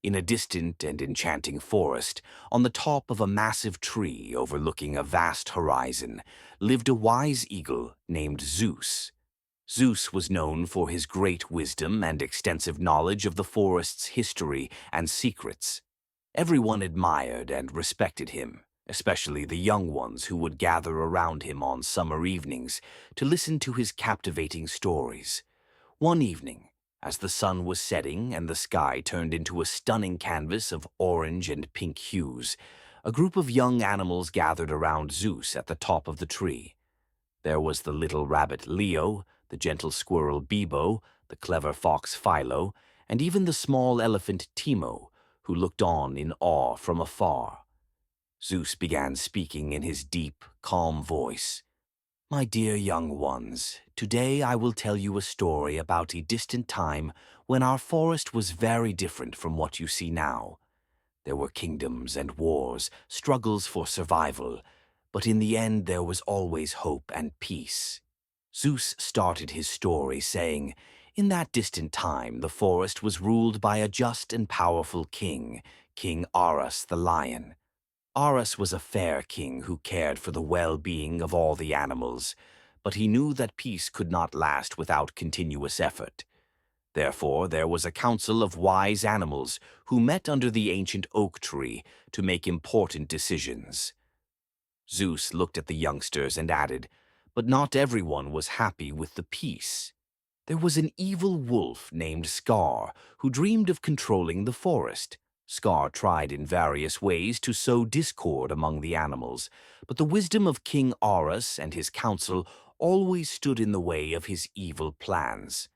In a distant and enchanting forest, on the top of a massive tree overlooking a vast horizon, lived a wise eagle named Zeus. Zeus was known for his great wisdom and extensive knowledge of the forest's history and secrets. Everyone admired and respected him, especially the young ones who would gather around him on summer evenings to listen to his captivating stories. One evening, as the sun was setting and the sky turned into a stunning canvas of orange and pink hues, a group of young animals gathered around Zeus at the top of the tree. There was the little rabbit Leo, the gentle squirrel Bibo, the clever fox Philo, and even the small elephant Timo, who looked on in awe from afar. Zeus began speaking in his deep, calm voice. "My dear young ones, today I will tell you a story about a distant time when our forest was very different from what you see now. There were kingdoms and wars, struggles for survival, but in the end there was always hope and peace." Zeus started his story saying, "In that distant time the forest was ruled by a just and powerful king, King Aras the lion. Aras was a fair king who cared for the well-being of all the animals, but he knew that peace could not last without continuous effort. Therefore, there was a council of wise animals who met under the ancient oak tree to make important decisions." Zeus looked at the youngsters and added, "But not everyone was happy with the peace. There was an evil wolf named Scar who dreamed of controlling the forest. Scar tried in various ways to sow discord among the animals, but the wisdom of King Aras and his council always stood in the way of his evil plans."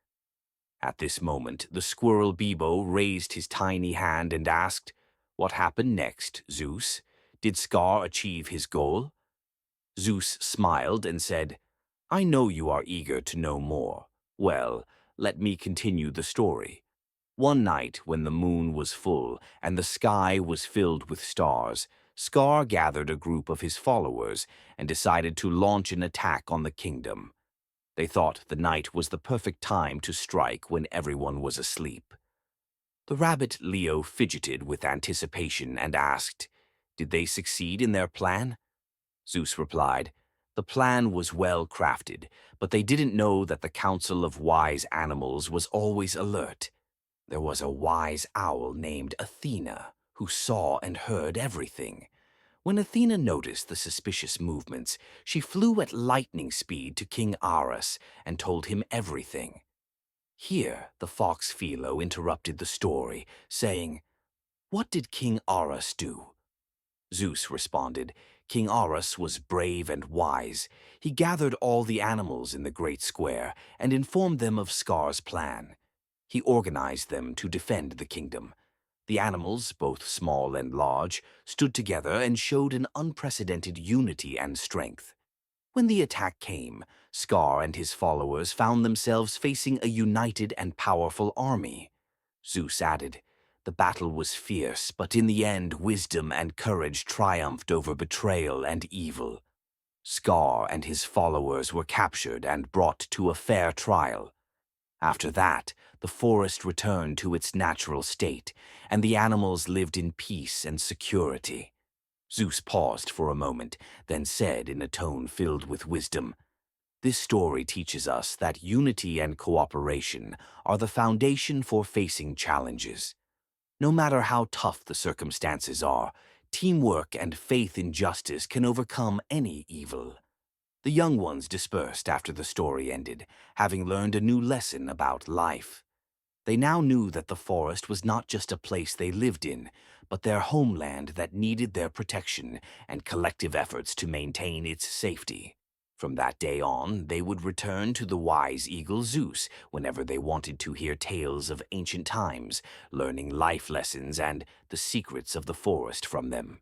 At this moment, the squirrel Bibo raised his tiny hand and asked, "What happened next, Zeus? Did Scar achieve his goal?" Zeus smiled and said, "I know you are eager to know more. Well, let me continue the story. One night, when the moon was full and the sky was filled with stars, Scar gathered a group of his followers and decided to launch an attack on the kingdom. They thought the night was the perfect time to strike when everyone was asleep. The rabbit Leo fidgeted with anticipation and asked, "Did they succeed in their plan?" Zeus replied, "The plan was well crafted, but they didn't know that the council of wise animals was always alert. There was a wise owl named Athena who saw and heard everything. When Athena noticed the suspicious movements, she flew at lightning speed to King Aras and told him everything." Here, the fox Philo interrupted the story, saying, "What did King Aras do?" Zeus responded, "King Aras was brave and wise. He gathered all the animals in the great square and informed them of Scar's plan. He organized them to defend the kingdom. The animals, both small and large, stood together and showed an unprecedented unity and strength. When the attack came, Scar and his followers found themselves facing a united and powerful army." Zeus added, "The battle was fierce, but in the end wisdom and courage triumphed over betrayal and evil. Scar and his followers were captured and brought to a fair trial. After that, the forest returned to its natural state, and the animals lived in peace and security." Zeus paused for a moment, then said in a tone filled with wisdom, "This story teaches us that unity and cooperation are the foundation for facing challenges. No matter how tough the circumstances are, teamwork and faith in justice can overcome any evil." The young ones dispersed after the story ended, having learned a new lesson about life. They now knew that the forest was not just a place they lived in, but their homeland that needed their protection and collective efforts to maintain its safety. From that day on, they would return to the wise eagle Zeus whenever they wanted to hear tales of ancient times, learning life lessons and the secrets of the forest from them.